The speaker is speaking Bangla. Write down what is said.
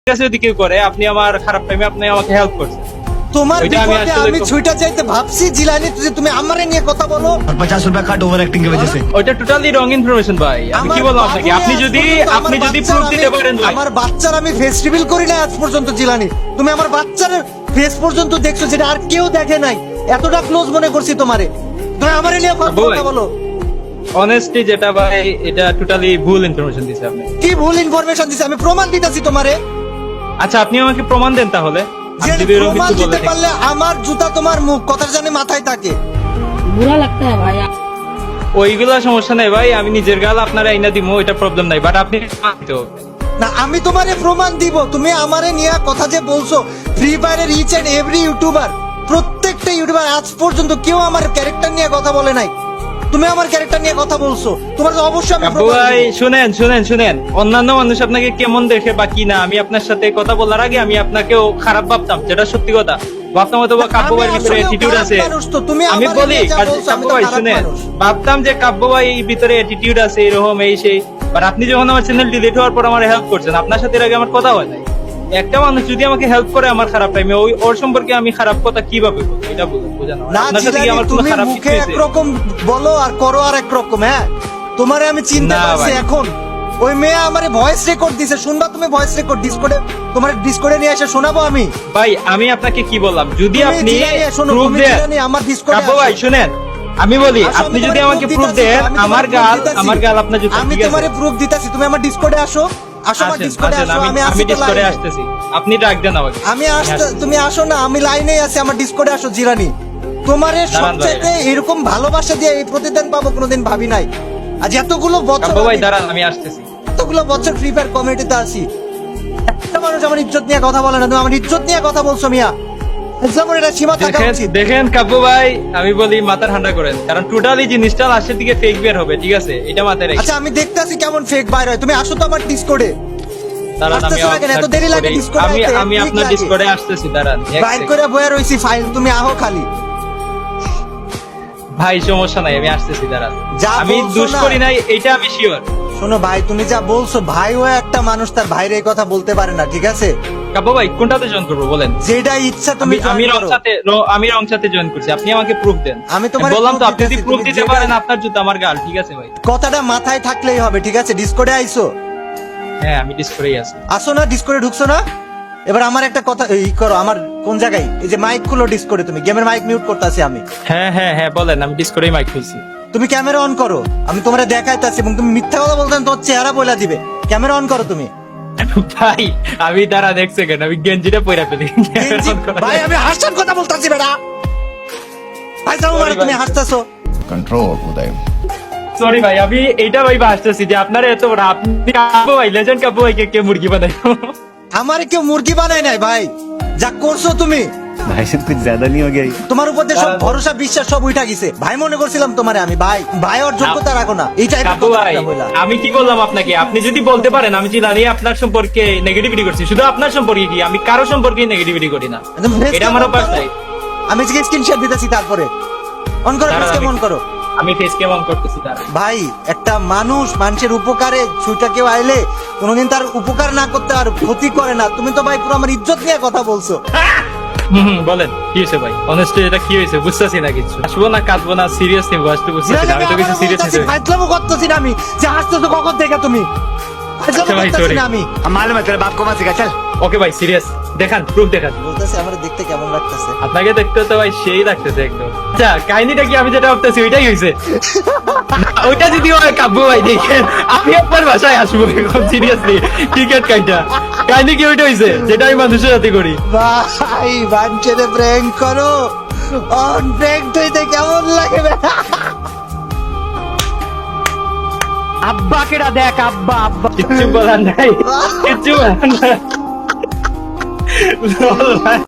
কাছে যদি কেউ করে, আপনি আমার খারাপ টাইমে আপনি আমাকে হেল্প করছেন। তোমার ওইটা আমি বিপদে আসলে আমি ছুইটা যাইতে ভাবছি জিলানি, তুমি আমারে নিয়ে কথা বলো। और 50 रुपया काट ओवर एक्टिंग की वजह से। ওইটা টোটালি রং ইনফরমেশন ভাই। আমি কি বলবো আপনাকে, আপনি যদি প্রুফ দিতে পারেন ভাই। আমার বাচ্চার আমি ফেস রিভিল করি না আজ পর্যন্ত জিলানি, তুমি আমার বাচ্চার ফেস পর্যন্ত দেখছো যেটা আর কেউ দেখে নাই, এতটা ক্লোজ মনে করছি তোমারে, তুমি আমারে নিয়ে কথা বলো। অনেস্টলি যেটা ভাই, এটা টোটালি ভুল ইনফরমেশন দিছে আপনি। কি ভুল ইনফরমেশন দিছে? আমি প্রমাণ দিতেছি তোমারে। আচ্ছা আপনি আমাকে প্রমাণ দেন তাহলে। যে আপনি এরকম প্রমাণ কিছু দিতে বললেন। পারলে আমার জুতা তোমার মুখ কথার জানে মাথায় থাকে। बुरा लगता है भाई। ওইগুলা সমস্যা নাই ভাই, আমি নিজের গাল আপনারা আইনা দিমু, এটা প্রবলেম নাই, বাট আপনি তো না আমি তোমারে প্রমাণ দিব। তুমি আমারে নিয়ে কথা যে বলছো, ফ্রি ফায়ারের ইচ এন্ড এভরি ইউটিউবার, প্রত্যেকটা ইউটিউবার আজ পর্যন্ত কেউ আমার ক্যারেক্টার নিয়ে কথা বলে নাই। তুমি আমার ক্যারেক্টার নিয়ে কথা বলছো, তোমার তো অবশ্যই আমি আব্বু প্রমাণ ভাই দিব। শুনেন, অন্যান্য মানুষ আপনাকে কেমন দেখে বা কি না, আমি আপনার সাথে কথা বলার আগে আমি আপনাকেও খারাপ ভাবতাম, যেটা সত্যি কথা ভাবতাম, হয়তো বা কাব্য ভাইয়ের ভিতরে আসলেও অ্যাটিটিউড খারাপ আছে। মানুষ তো, তুমি আমি আমারে বলি নিয়ে যা বলছো, আমি কাব্য তো ভাই খারাপ শুনেন, মানুষ। ভাবতাম যে কাব্য ভাই এই ভিতরে অ্যাটিটিউড আছে, এরকম এই সেই, বাট আপনি যখন আমার চ্যানেল ডিলিট হওয়ার পর আমার হেল্প করছেন, আপনার সাথে এর আগে আমার কথা হয় নাই। একটা মানুষ যদি আমাকে হেল্প করে আমার খারাপ টাইমে, ওর সম্পর্কে আমি খারাপ কথা কিভাবে বলবো, এটা বোঝানো না আপনার সাথে কি জিলানি, আমার কোনো তুমি খারাপ কিছু মুখে হয়েছে? একরকম বলো আর করো আর একরকম। হ্যাঁ তোমারে আমি চিনতে না পারছি ভাই। এখন। ওই মেয়ে আমারে ভয়েস রেকর্ড দিছে, শুনবা তুমি ভয়েস রেকর্ড ডিসকর্ডে, তোমার ডিসকর্ডে নিয়ে এসে শোনাবো আমি। ভাই আমি আপনাকে কি বললাম, যদি তুমি আপনি জিলানি, শোনো, প্রুফ তুমি দেন, জিলানি, আমার ডিসকর্ডে কাব্য ভাই শুনেন, আমি বলি আসো, আপনি আমি যদি তোমারে আমাকে proof প্রুফ দিতাছি, দেন, আমি তোমারে আমার proof গাল দিতাছি। আপনার জুতা, আমি ঠিক আছে? তোমারে প্রুফ দিতাছি, তুমি আমার ডিসকর্ডে আসো, আসো আমার আসেন, ডিসকর্ডে আসেন, আসো, আমি আমি আসি তো ডিসকর্ডে লাইনে। আসতেছি, আপনি ডাক দেন আমাকে। আমি আসতে, তুমি আসো না, আমি লাইনেই আছি, আমার ডিসকর্ডে আসো জিলানি। তোমারে দাঁড়ান ভাই। সবচেয়ে এরকম ভালোবাসা দিয়ে এই প্রতিদান পাবো কোনোদিন ভাবি নাই। আজ এতগুলো বছর কাব্য ভাই আমি- দাঁড়ান, আমি আসতেছি। এতগুলো বছর ফ্রি ফায়ার কমিউনিটিতে আছি, একটা মানুষ আমার ইজ্জত নিয়ে কথা বলে না। তুমি আমার ইজ্জত নিয়ে কথা বলছো মিয়া, যেমন এটা সীমা থাকা উচিত। দেখেন কাব্য ভাই, আমি বলি মাথা ঠান্ডা করেন, কারণ টোটালি জিনিসটা লাস্টের দিকে ফেক বের হবে, ঠিক আছে? এটা মাথায় রেখে আচ্ছা আমি দেখতেছি কেমন ফেক বাইর হয়, তুমি আসো তো আমার ডিসকর্ডে। দাঁড়ান, আমি আসতেছে না কেন? এত দেরি লাগে Discord-এ আমি আসতে? আমি এক আপনার click লাগে। ডিসকর্ডে আসতেছি, দাঁড়ান এক বাইর second। করে বয়ে রইছি ফাইল, তুমি আহো খালি। ভাই সমস্যা নাই, আমি আসতেছি, দাঁড়ান। যা আমি বলছো দুষ না। করি নাই, এটা আমি শিওর। শোনো ভাই, তুমি যা বলছো, ভাই ও একটা মানুষ তার ভাইরে এই কথা বলতে পারে না, ঠিক আছে? কাব্য ভাই কোনটাতে জয়েন করবো বলেন? যেটা ইচ্ছা তুমি আমি join করো। আমি রং সাথে জয়েন করছি, আপনি আমাকে প্রুফ দেন। আমি তোমারে বললাম তো, proof আপনি যদি দিতেছি, প্রুফ তুমি দিতে যেটা- পারেন, আপনার জুতা আমার গাল, ঠিক আছে ভাই? কথাটা মাথায় থাকলেই হবে, ঠিক আছে? ডিসকর্ডে আইছো, হ্যাঁ আমি ডিসকর্ডেই আছি। আসো না, ডিসকর্ডে ঢুকছো না? এবার আমার একটা কথা এই করো, আমার কোন জায়গায় এই যে মাইক খুলো ডিসকর্ডে, তুমি গেমের মাইক মিউট করতেছি আমি। হ্যাঁ বলেন, আমি ডিসকর্ডেই মাইক খুলছি। তুমি ক্যামেরা অন করো, আমি তোমারে দেখাইতেছি, এবং তুমি মিথ্যা কথা বলতে তোমার চেহারা বইলা দিবে। ক্যামেরা অন করো তুমি। ভাই আমি দাঁড়া দেখছে কেন, আমি গেঞ্জিটা পইরা ফেলি। ভাই আমি হাসার কথা বলতাছি বেটা। ভাই যাও মানে, তুমি হাসতাছো। कंट्रोल उदय। সরি ভাই, আমি এইটা ভাই হাসতেছি যে আপনারা এত বড়, আপনি কাব্য ভাই, লেজেন্ড কাব্য ভাইকে কে মুরগি বানাই? আমারে কেউ মুরগি বানায় নাই ভাই, যা করছো তুমি। भाई साहब कुछ ज्यादा नहीं हो गया ये? তোমার উপর দিয়ে সব ভরসা বিশ্বাস সব উঠা গেছে। ভাই মনে করছিলাম তোমারে আমি, ভাই ভাই ওর যোগ্যতা রাখো না, এই টাইপের কাব্য ভাই, কথা বলা। আমি কি বললাম আপনাকে? আপনি যদি বলতে পারেন, আমি জানি আপনার সম্পর্কে নেগেটিভিটি করছি, শুধু আপনার সম্পর্কে কি, আমি কারো সম্পর্কে নেগেটিভিটি করি না, একদম face এটা cam আমার on অভ্যাস করো। নাই। আমি যে স্ক্রিনশট দিতেছি, তারপরে অন করো, দাঁড়ান, ফেস ক্যাম আমি- অন করো। আমি ফেস ক্যাম অন করতেছি, দাঁড়ান। ভাই একটা মানুষ মানুষের উপকারে ছুইটা কেউ আইলে কোনোদিন তার উপকার না করতে আর ক্ষতি করে না। তুমি তো ভাই পুরো আমার ইজ্জত নিয়ে কথা বলছো। বলেন কি হয়েছে ভাই? অনেস্টলি এটা কি হয়েছে বুঝতেছি না কিছু। আসবো না কাঁদবো না, সিরিয়াস নিবো, আসতে বুঝতেছি না, আমি তো কিছু সিরিয়াস নিতে। ফাইজলামো করতেছি না আমি, যে হাসতেছো কখন থেকে তুমি? ফাইজলামো আচ্ছা ভাই, করতেছি sorry। না আমি। हम मालूम है तेरे बाप को मत सिखा चल। ওকে ভাই, সিরিয়াস দেখান, প্রুফ দেখান। বলতেছি আমার দেখতে কেমন লাগতেছে। আপনাকে দেখতে তো ভাই সেই লাগতেছে একদম। আচ্ছা কাহিনীটা কি, আমি যেটা ভাবতেছি ওইটাই হয়েছে? ওইটা যদি হয় কাব্য ভাই, দেখেন আমি আপনার বাসায় আসবো এখন, সিরিয়াসলি ক্রিকেট কাহিনী কি ওইটা হয়েছে যেটা আমি মানুষের সাথে করি? ভাই বাঞ্চেরে প্র্যাঙ্ক করো, অন প্র্যাঙ্ক হইতে কেমন লাগে বেটা? अब्बा केड़ा देख अब्बा अब्बा কিচ্ছু বলার নাই, কিচ্ছু বলার নাই।